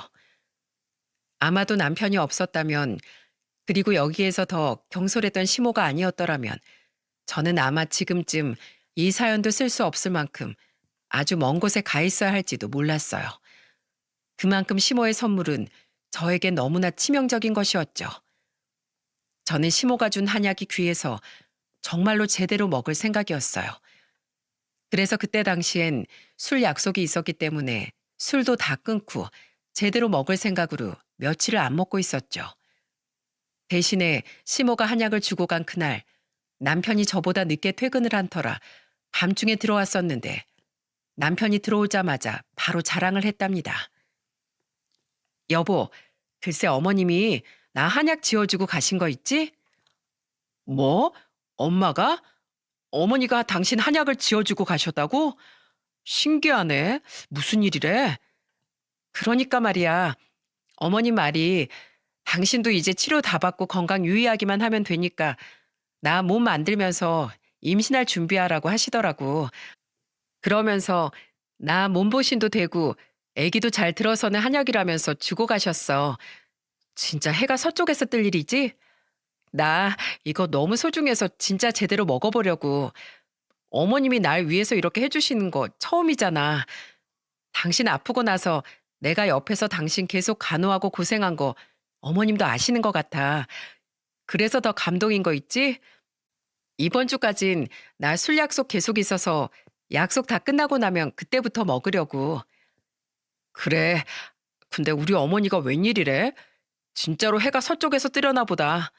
아마도 남편이 없었다면 그리고 여기에서 더 경솔했던 시모가 아니었더라면 저는 아마 지금쯤 이 사연도 쓸 수 없을 만큼 아주 먼 곳에 가 있어야 할지도 몰랐어요. 그만큼 시모의 선물은 저에게 너무나 치명적인 것이었죠. 저는 시모가 준 한약이 귀해서 정말로 제대로 먹을 생각이었어요. 그래서 그때 당시엔 술 약속이 있었기 때문에 술도 다 끊고 제대로 먹을 생각으로 며칠을 안 먹고 있었죠. 대신에 시모가 한약을 주고 간 그날 남편이 저보다 늦게 퇴근을 한 터라 밤중에 들어왔었는데 남편이 들어오자마자 바로 자랑을 했답니다. 여보, 글쎄 어머님이 나 한약 지어주고 가신 거 있지? 뭐? 엄마가? 어머니가 당신 한약을 지어주고 가셨다고? 신기하네. 무슨 일이래? 그러니까 말이야. 어머님 말이 당신도 이제 치료 다 받고 건강 유의하기만 하면 되니까 나 몸 만들면서 임신할 준비하라고 하시더라고. 그러면서 나 몸보신도 되고 애기도 잘 들어서는 한약이라면서 주고 가셨어. 진짜 해가 서쪽에서 뜰 일이지? 나 이거 너무 소중해서 진짜 제대로 먹어보려고. 어머님이 날 위해서 이렇게 해주시는 거 처음이잖아. 당신 아프고 나서 내가 옆에서 당신 계속 간호하고 고생한 거 어머님도 아시는 것 같아. 그래서 더 감동인 거 있지? 이번 주까진 나 술 약속 계속 있어서 약속 다 끝나고 나면 그때부터 먹으려고. 그래. 근데 우리 어머니가 웬일이래? 진짜로 해가 서쪽에서 뜨려나 보다.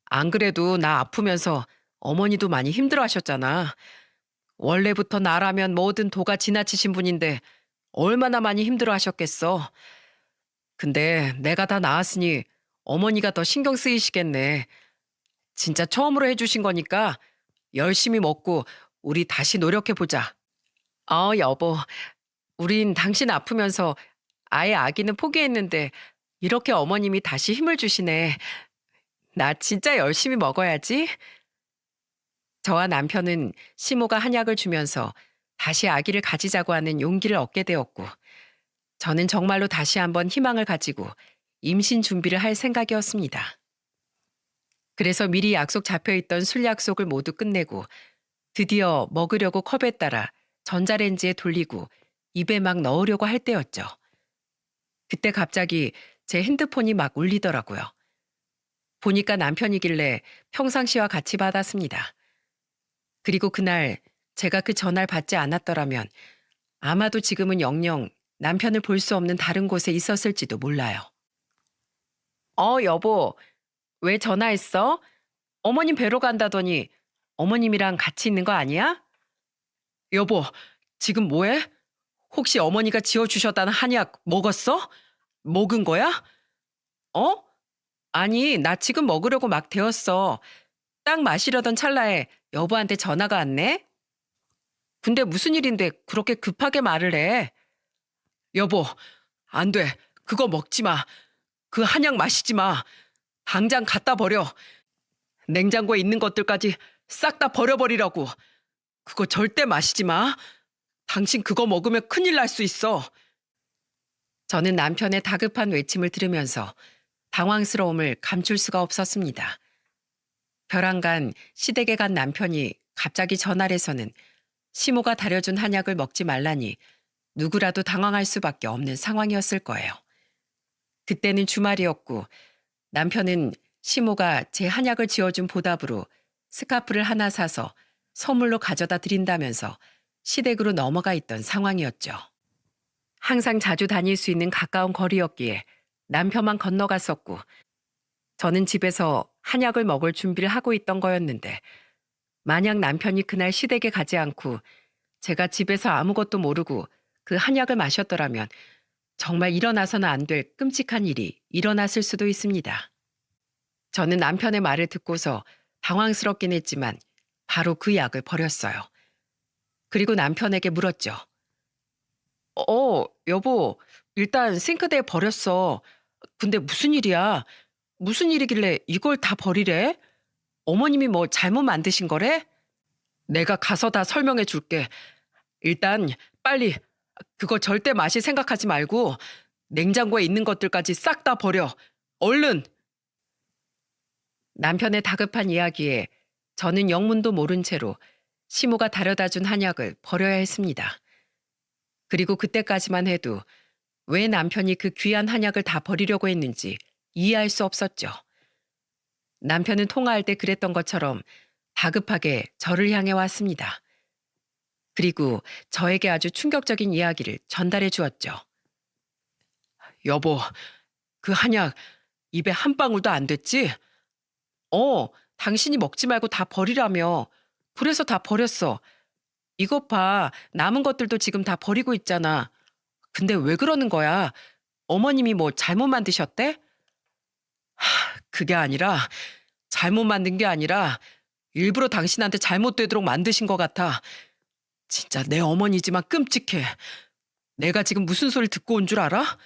안 그래도 나 아프면서 어머니도 많이 힘들어 하셨잖아. 원래부터 나라면 뭐든 도가 지나치신 분인데 얼마나 많이 힘들어 하셨겠어. 근데 내가 다 나았으니 어머니가 더 신경 쓰이시겠네. 진짜 처음으로 해주신 거니까 열심히 먹고 우리 다시 노력해보자. 여보, 우린 당신 아프면서 아예 아기는 포기했는데 이렇게 어머님이 다시 힘을 주시네. 나 진짜 열심히 먹어야지. 저와 남편은 시모가 한약을 주면서 다시 아기를 가지자고 하는 용기를 얻게 되었고, 저는 정말로 다시 한번 희망을 가지고 임신 준비를 할 생각이었습니다. 그래서 미리 약속 잡혀있던 술 약속을 모두 끝내고 드디어 먹으려고 컵에 따라 전자레인지에 돌리고 입에 막 넣으려고 할 때였죠. 그때 갑자기 제 핸드폰이 막 울리더라고요. 보니까 남편이길래 평상시와 같이 받았습니다. 그리고 그날 제가 그 전화를 받지 않았더라면 아마도 지금은 영영 남편을 볼 수 없는 다른 곳에 있었을지도 몰라요. 여보, 왜 전화했어? 어머님 뵈러 간다더니 어머님이랑 같이 있는 거 아니야? 여보, 지금 뭐해? 혹시 어머니가 지어주셨다는 한약 먹었어? 먹은 거야? 어? 아니, 나 지금 먹으려고 막 데웠어. 딱 마시려던 찰나에 여보한테 전화가 왔네? 근데 무슨 일인데 그렇게 급하게 말을 해? 여보, 안 돼. 그거 먹지 마. 그 한약 마시지 마. 당장 갖다 버려. 냉장고에 있는 것들까지 싹 다 버려버리라고. 그거 절대 마시지 마. 당신 그거 먹으면 큰일 날 수 있어. 저는 남편의 다급한 외침을 들으면서 당황스러움을 감출 수가 없었습니다. 벼랑간 시댁에 간 남편이 갑자기 전화를 해서는 시모가 다려준 한약을 먹지 말라니 누구라도 당황할 수밖에 없는 상황이었을 거예요. 그때는 주말이었고 남편은 시모가 제 한약을 지어준 보답으로 스카프를 하나 사서 선물로 가져다 드린다면서 시댁으로 넘어가 있던 상황이었죠. 항상 자주 다닐 수 있는 가까운 거리였기에 남편만 건너갔었고 저는 집에서 한약을 먹을 준비를 하고 있던 거였는데 만약 남편이 그날 시댁에 가지 않고 제가 집에서 아무것도 모르고 그 한약을 마셨더라면 정말 일어나서는 안 될 끔찍한 일이 일어났을 수도 있습니다. 저는 남편의 말을 듣고서 당황스럽긴 했지만 바로 그 약을 버렸어요. 그리고 남편에게 물었죠. 여보, 일단 싱크대에 버렸어. 근데 무슨 일이야? 무슨 일이길래 이걸 다 버리래? 어머님이 뭐 잘못 만드신 거래? 내가 가서 다 설명해 줄게. 일단 빨리 그거 절대 맛이 생각하지 말고 냉장고에 있는 것들까지 싹 다 버려. 얼른! 남편의 다급한 이야기에 저는 영문도 모른 채로 시모가 다려다 준 한약을 버려야 했습니다. 그리고 그때까지만 해도 왜 남편이 그 귀한 한약을 다 버리려고 했는지 이해할 수 없었죠. 남편은 통화할 때 그랬던 것처럼 다급하게 저를 향해 왔습니다. 그리고 저에게 아주 충격적인 이야기를 전달해 주었죠. 여보, 그 한약 입에 한 방울도 안 됐지? 당신이 먹지 말고 다 버리라며. 그래서 다 버렸어. 이것 봐, 남은 것들도 지금 다 버리고 있잖아. 근데 왜 그러는 거야? 어머님이 뭐 잘못 만드셨대? 그게 아니라, 잘못 만든 게 아니라 일부러 당신한테 잘못되도록 만드신 것 같아. 진짜 내 어머니지만 끔찍해. 내가 지금 무슨 소리를 듣고 온 줄 알아?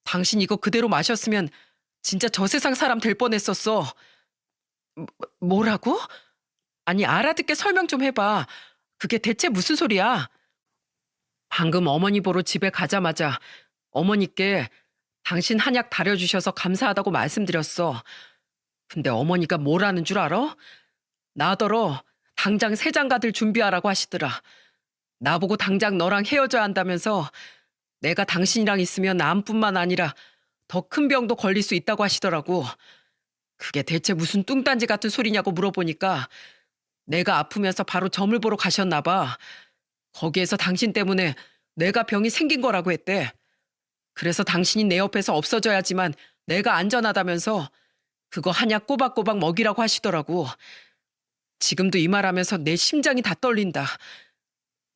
당신 이거 그대로 마셨으면 진짜 저 세상 사람 될 뻔했었어. 뭐라고? 아니, 알아듣게 설명 좀 해봐. 그게 대체 무슨 소리야? 방금 어머니 보러 집에 가자마자 어머니께 당신 한약 다려주셔서 감사하다고 말씀드렸어. 근데 어머니가 뭐라는 줄 알아? 나더러 당장 새 장가들 준비하라고 하시더라. 나보고 당장 너랑 헤어져야 한다면서 내가 당신이랑 있으면 암뿐만 아니라 더 큰 병도 걸릴 수 있다고 하시더라고. 그게 대체 무슨 뚱딴지 같은 소리냐고 물어보니까 내가 아프면서 바로 점을 보러 가셨나 봐. 거기에서 당신 때문에 내가 병이 생긴 거라고 했대. 그래서 당신이 내 옆에서 없어져야지만 내가 안전하다면서 그거 한약 꼬박꼬박 먹이라고 하시더라고. 지금도 이 말하면서 내 심장이 다 떨린다.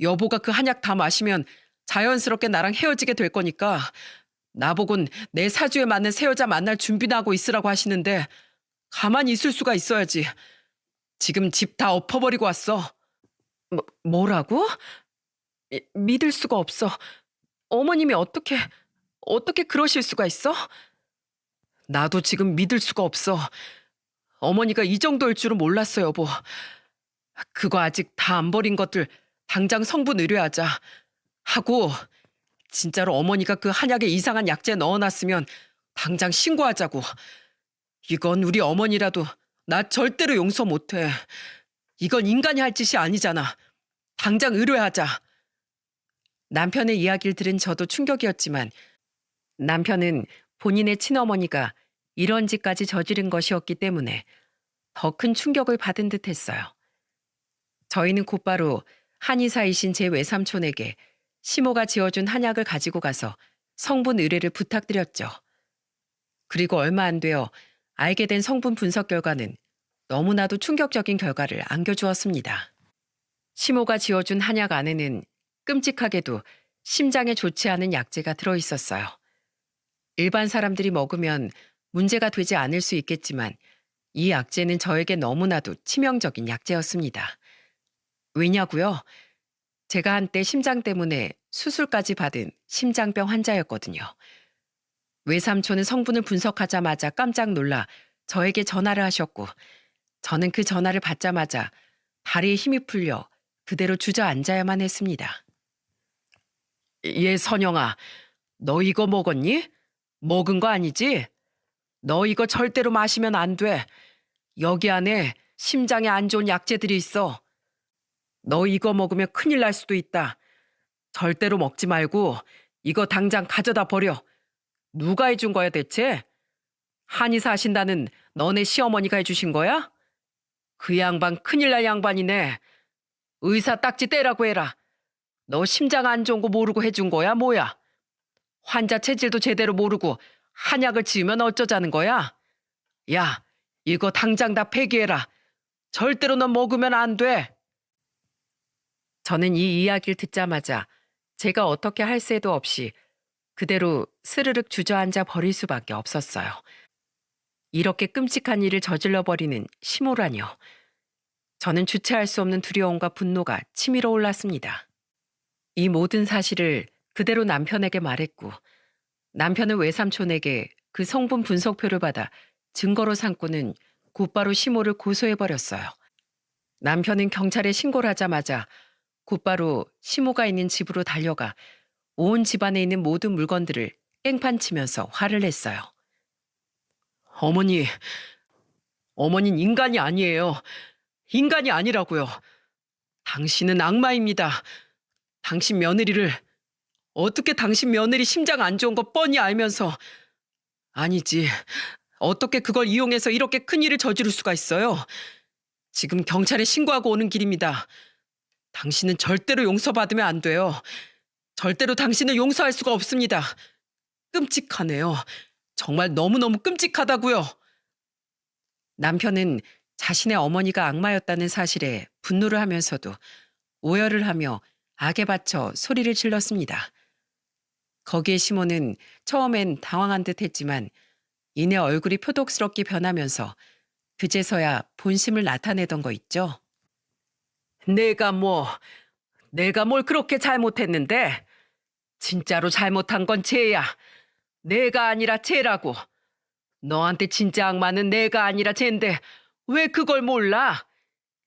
여보가 그 한약 다 마시면 자연스럽게 나랑 헤어지게 될 거니까 나보곤 내 사주에 맞는 새 여자 만날 준비나 하고 있으라고 하시는데 가만히 있을 수가 있어야지. 지금 집 다 엎어버리고 왔어. 뭐라고? 믿을 수가 없어. 어머님이 어떻게 그러실 수가 있어? 나도 지금 믿을 수가 없어. 어머니가 이 정도일 줄은 몰랐어, 여보. 그거 아직 다 안 버린 것들 당장 성분 의뢰하자. 하고 진짜로 어머니가 그 한약에 이상한 약재 넣어놨으면 당장 신고하자고. 이건 우리 어머니라도 나 절대로 용서 못해. 이건 인간이 할 짓이 아니잖아. 당장 의뢰하자. 남편의 이야기를 들은 저도 충격이었지만 남편은 본인의 친어머니가 이런 짓까지 저지른 것이었기 때문에 더 큰 충격을 받은 듯했어요. 저희는 곧바로 한의사이신 제 외삼촌에게 시모가 지어준 한약을 가지고 가서 성분 의뢰를 부탁드렸죠. 그리고 얼마 안 되어 알게 된 성분 분석 결과는 너무나도 충격적인 결과를 안겨주었습니다. 시모가 지어준 한약 안에는 끔찍하게도 심장에 좋지 않은 약재가 들어있었어요. 일반 사람들이 먹으면 문제가 되지 않을 수 있겠지만 이 약재는 저에게 너무나도 치명적인 약재였습니다. 왜냐고요? 제가 한때 심장 때문에 수술까지 받은 심장병 환자였거든요. 외삼촌은 성분을 분석하자마자 깜짝 놀라 저에게 전화를 하셨고 저는 그 전화를 받자마자 다리에 힘이 풀려 그대로 주저앉아야만 했습니다. 얘 선영아, 너 이거 먹었니? 먹은 거 아니지? 너 이거 절대로 마시면 안 돼. 여기 안에 심장에 안 좋은 약재들이 있어. 너 이거 먹으면 큰일 날 수도 있다. 절대로 먹지 말고 이거 당장 가져다 버려. 누가 해준 거야 대체? 한의사 하신다는 너네 시어머니가 해주신 거야? 그 양반 큰일 날 양반이네. 의사 딱지 떼라고 해라. 너 심장 안 좋은 거 모르고 해준 거야 뭐야? 환자 체질도 제대로 모르고 한약을 지으면 어쩌자는 거야? 야, 이거 당장 다 폐기해라. 절대로 넌 먹으면 안 돼. 저는 이 이야기를 듣자마자 제가 어떻게 할 새도 없이 그대로 스르륵 주저앉아 버릴 수밖에 없었어요. 이렇게 끔찍한 일을 저질러 버리는 심호라뇨. 저는 주체할 수 없는 두려움과 분노가 치밀어 올랐습니다. 이 모든 사실을 그대로 남편에게 말했고 남편은 외삼촌에게 그 성분 분석표를 받아 증거로 삼고는 곧바로 심호를 고소해버렸어요. 남편은 경찰에 신고를 하자마자 곧바로 심호가 있는 집으로 달려가 온 집안에 있는 모든 물건들을 깽판치면서 화를 냈어요. 어머니는 인간이 아니에요. 인간이 아니라고요. 당신은 악마입니다. 어떻게 당신 며느리 심장 안 좋은 거 뻔히 알면서 아니지. 어떻게 그걸 이용해서 이렇게 큰 일을 저지를 수가 있어요. 지금 경찰에 신고하고 오는 길입니다. 당신은 절대로 용서받으면 안 돼요. 절대로 당신을 용서할 수가 없습니다. 끔찍하네요. 정말 너무너무 끔찍하다고요. 남편은 자신의 어머니가 악마였다는 사실에 분노를 하면서도 오열을 하며 악에 받쳐 소리를 질렀습니다. 거기에 시몬은 처음엔 당황한 듯 했지만 이내 얼굴이 표독스럽게 변하면서 그제서야 본심을 나타내던 거 있죠. 내가 뭘 그렇게 잘못했는데? 진짜로 잘못한 건 쟤야. 내가 아니라 쟤라고. 너한테 진짜 악마는 내가 아니라 쟤인데 왜 그걸 몰라?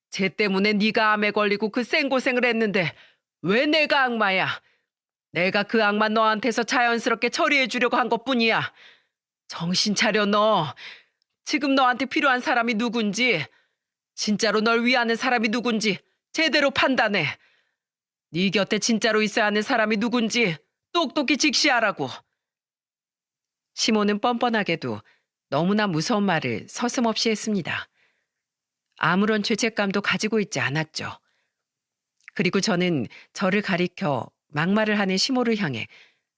쟤 때문에 네가 암에 걸리고 그 생고생을 했는데 왜 내가 악마야? 내가 그 악마 너한테서 자연스럽게 처리해 주려고 한 것뿐이야. 정신 차려 너. 지금 너한테 필요한 사람이 누군지, 진짜로 널 위하는 사람이 누군지 제대로 판단해. 네 곁에 진짜로 있어야 하는 사람이 누군지 똑똑히 직시하라고. 시몬은 뻔뻔하게도 너무나 무서운 말을 서슴없이 했습니다. 아무런 죄책감도 가지고 있지 않았죠. 그리고 저는 저를 가리켜 막말을 하는 시모를 향해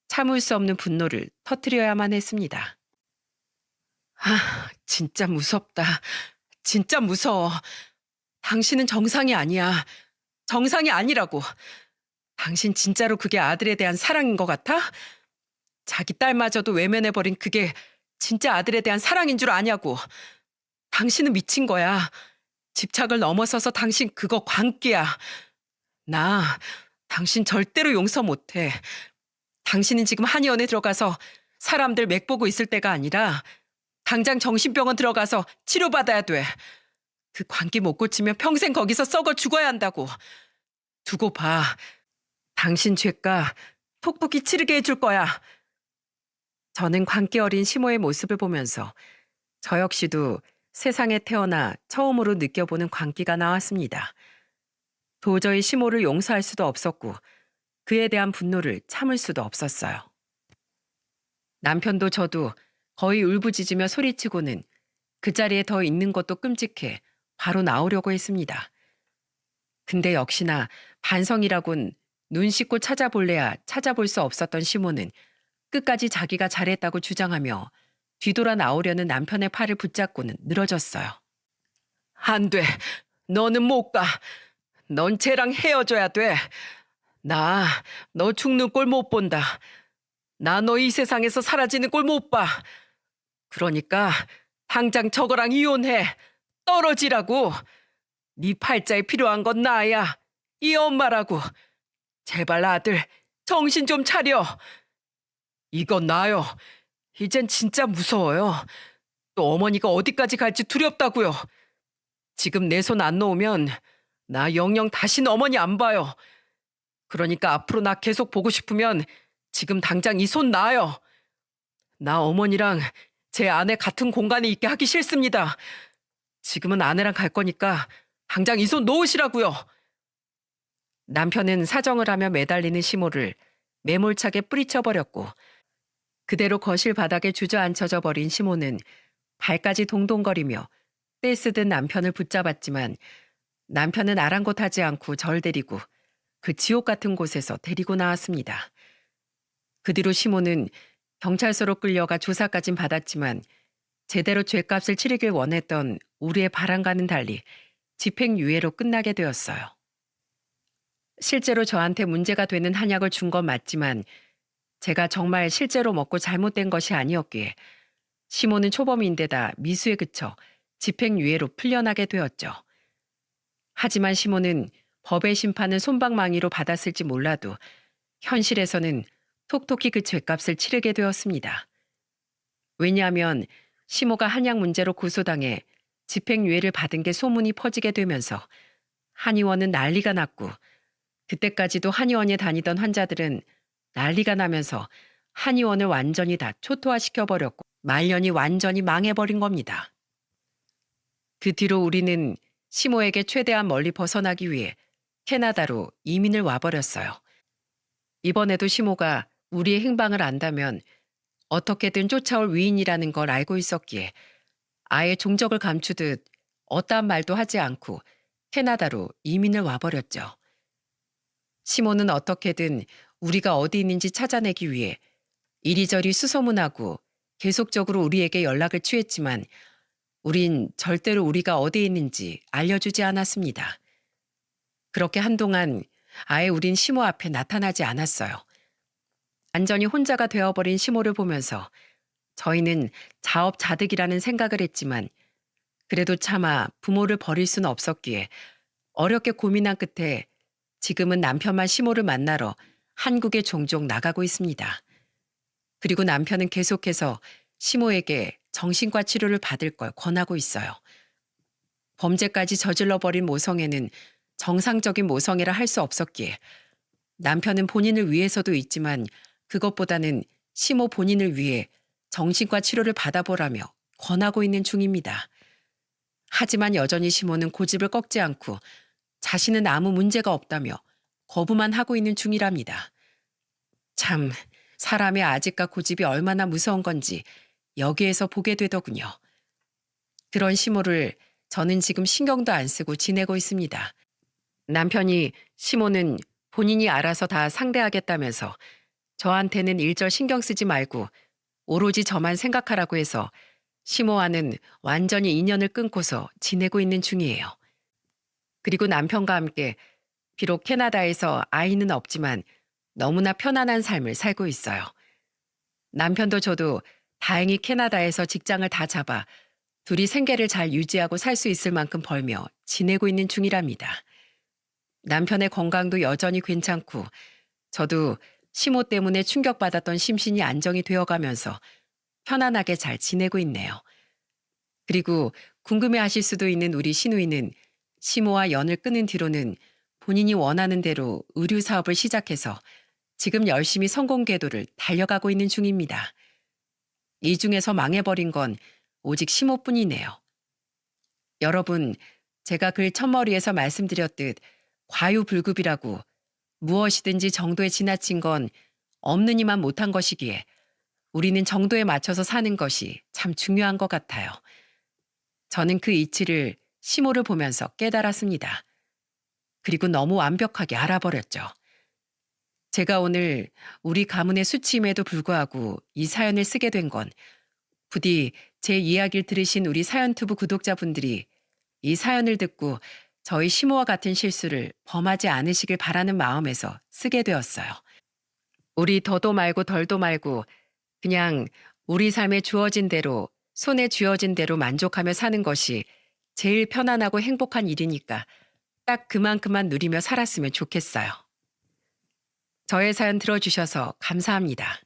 참을 수 없는 분노를 터뜨려야만 했습니다. 진짜 무섭다. 진짜 무서워. 당신은 정상이 아니야. 정상이 아니라고. 당신 진짜로 그게 아들에 대한 사랑인 것 같아? 자기 딸마저도 외면해버린 그게 진짜 아들에 대한 사랑인 줄 아냐고. 당신은 미친 거야. 집착을 넘어서서 당신 그거 광기야. 당신 절대로 용서 못해. 당신은 지금 한의원에 들어가서 사람들 맥보고 있을 때가 아니라 당장 정신병원 들어가서 치료받아야 돼. 그 광기 못 고치면 평생 거기서 썩어 죽어야 한다고. 두고 봐. 당신 죄가 톡톡히 치르게 해줄 거야. 저는 광기 어린 시모의 모습을 보면서 저 역시도 세상에 태어나 처음으로 느껴보는 광기가 나왔습니다. 도저히 시모를 용서할 수도 없었고 그에 대한 분노를 참을 수도 없었어요. 남편도 저도 거의 울부짖으며 소리치고는 그 자리에 더 있는 것도 끔찍해 바로 나오려고 했습니다. 근데 역시나 반성이라곤 눈 씻고 찾아볼래야 찾아볼 수 없었던 시모는 끝까지 자기가 잘했다고 주장하며 뒤돌아 나오려는 남편의 팔을 붙잡고는 늘어졌어요. 안 돼. 너는 못 가. 넌 쟤랑 헤어져야 돼. 너 죽는 꼴 못 본다. 나 너 이 세상에서 사라지는 꼴 못 봐. 그러니까 당장 저거랑 이혼해. 떨어지라고. 네 팔자에 필요한 건 나야. 이 엄마라고. 제발 아들 정신 좀 차려. 이건 나요. 이젠 진짜 무서워요. 또 어머니가 어디까지 갈지 두렵다고요. 지금 내 손 안 놓으면 나 영영 다시는 어머니 안 봐요. 그러니까 앞으로 나 계속 보고 싶으면 지금 당장 이 손 놔요. 나 어머니랑 제 아내 같은 공간에 있게 하기 싫습니다. 지금은 아내랑 갈 거니까 당장 이 손 놓으시라고요. 남편은 사정을 하며 매달리는 시모를 매몰차게 뿌리쳐버렸고 그대로 거실 바닥에 주저앉혀져 버린 시모는 발까지 동동거리며 떼쓰듯 남편을 붙잡았지만 남편은 아랑곳하지 않고 절 데리고 그 지옥 같은 곳에서 데리고 나왔습니다. 그 뒤로 시모는 경찰서로 끌려가 조사까진 받았지만 제대로 죗값을 치르길 원했던 우리의 바람과는 달리 집행유예로 끝나게 되었어요. 실제로 저한테 문제가 되는 한약을 준 건 맞지만 제가 정말 실제로 먹고 잘못된 것이 아니었기에 시모는 초범인데다 미수에 그쳐 집행유예로 풀려나게 되었죠. 하지만 시모는 법의 심판은 솜방망이로 받았을지 몰라도 현실에서는 톡톡히 그 죗값을 치르게 되었습니다. 왜냐하면 시모가 한약 문제로 고소당해 집행유예를 받은 게 소문이 퍼지게 되면서 한의원은 난리가 났고 그때까지도 한의원에 다니던 환자들은 난리가 나면서 한의원을 완전히 다 초토화시켜버렸고 말년이 완전히 망해버린 겁니다. 그 뒤로 우리는 시모에게 최대한 멀리 벗어나기 위해 캐나다로 이민을 와버렸어요. 이번에도 시모가 우리의 행방을 안다면 어떻게든 쫓아올 위인이라는 걸 알고 있었기에 아예 종적을 감추듯 어떠한 말도 하지 않고 캐나다로 이민을 와버렸죠. 시모는 어떻게든 우리가 어디 있는지 찾아내기 위해 이리저리 수소문하고 계속적으로 우리에게 연락을 취했지만 우린 절대로 우리가 어디 있는지 알려주지 않았습니다. 그렇게 한동안 아예 우린 시모 앞에 나타나지 않았어요. 완전히 혼자가 되어버린 시모를 보면서 저희는 자업자득이라는 생각을 했지만 그래도 차마 부모를 버릴 수는 없었기에 어렵게 고민한 끝에 지금은 남편만 시모를 만나러 한국에 종종 나가고 있습니다. 그리고 남편은 계속해서 시모에게 정신과 치료를 받을 걸 권하고 있어요. 범죄까지 저질러버린 모성애는 정상적인 모성애라 할 수 없었기에 남편은 본인을 위해서도 있지만 그것보다는 시모 본인을 위해 정신과 치료를 받아보라며 권하고 있는 중입니다. 하지만 여전히 시모는 고집을 꺾지 않고 자신은 아무 문제가 없다며 거부만 하고 있는 중이랍니다. 참, 사람의 아집과 고집이 얼마나 무서운 건지 여기에서 보게 되더군요. 그런 시모를 저는 지금 신경도 안 쓰고 지내고 있습니다. 남편이 시모는 본인이 알아서 다 상대하겠다면서 저한테는 일절 신경 쓰지 말고 오로지 저만 생각하라고 해서 시모와는 완전히 인연을 끊고서 지내고 있는 중이에요. 그리고 남편과 함께 비록 캐나다에서 아이는 없지만 너무나 편안한 삶을 살고 있어요. 남편도 저도 다행히 캐나다에서 직장을 다 잡아 둘이 생계를 잘 유지하고 살 수 있을 만큼 벌며 지내고 있는 중이랍니다. 남편의 건강도 여전히 괜찮고 저도 시모 때문에 충격받았던 심신이 안정이 되어가면서 편안하게 잘 지내고 있네요. 그리고 궁금해하실 수도 있는 우리 시누이는 시모와 연을 끊은 뒤로는 본인이 원하는 대로 의류 사업을 시작해서 지금 열심히 성공 궤도를 달려가고 있는 중입니다. 이 중에서 망해버린 건 오직 시모뿐이네요. 여러분, 제가 글 첫머리에서 말씀드렸듯 과유불급이라고 무엇이든지 정도에 지나친 건 없는 이만 못한 것이기에 우리는 정도에 맞춰서 사는 것이 참 중요한 것 같아요. 저는 그 이치를 시모를 보면서 깨달았습니다. 그리고 너무 완벽하게 알아버렸죠. 제가 오늘 우리 가문의 수치임에도 불구하고 이 사연을 쓰게 된 건 부디 제 이야기를 들으신 우리 사연투부 구독자분들이 이 사연을 듣고 저희 시모와 같은 실수를 범하지 않으시길 바라는 마음에서 쓰게 되었어요. 우리 더도 말고 덜도 말고 그냥 우리 삶에 주어진 대로 손에 쥐어진 대로 만족하며 사는 것이 제일 편안하고 행복한 일이니까 딱 그만큼만 누리며 살았으면 좋겠어요. 저의 사연 들어주셔서 감사합니다.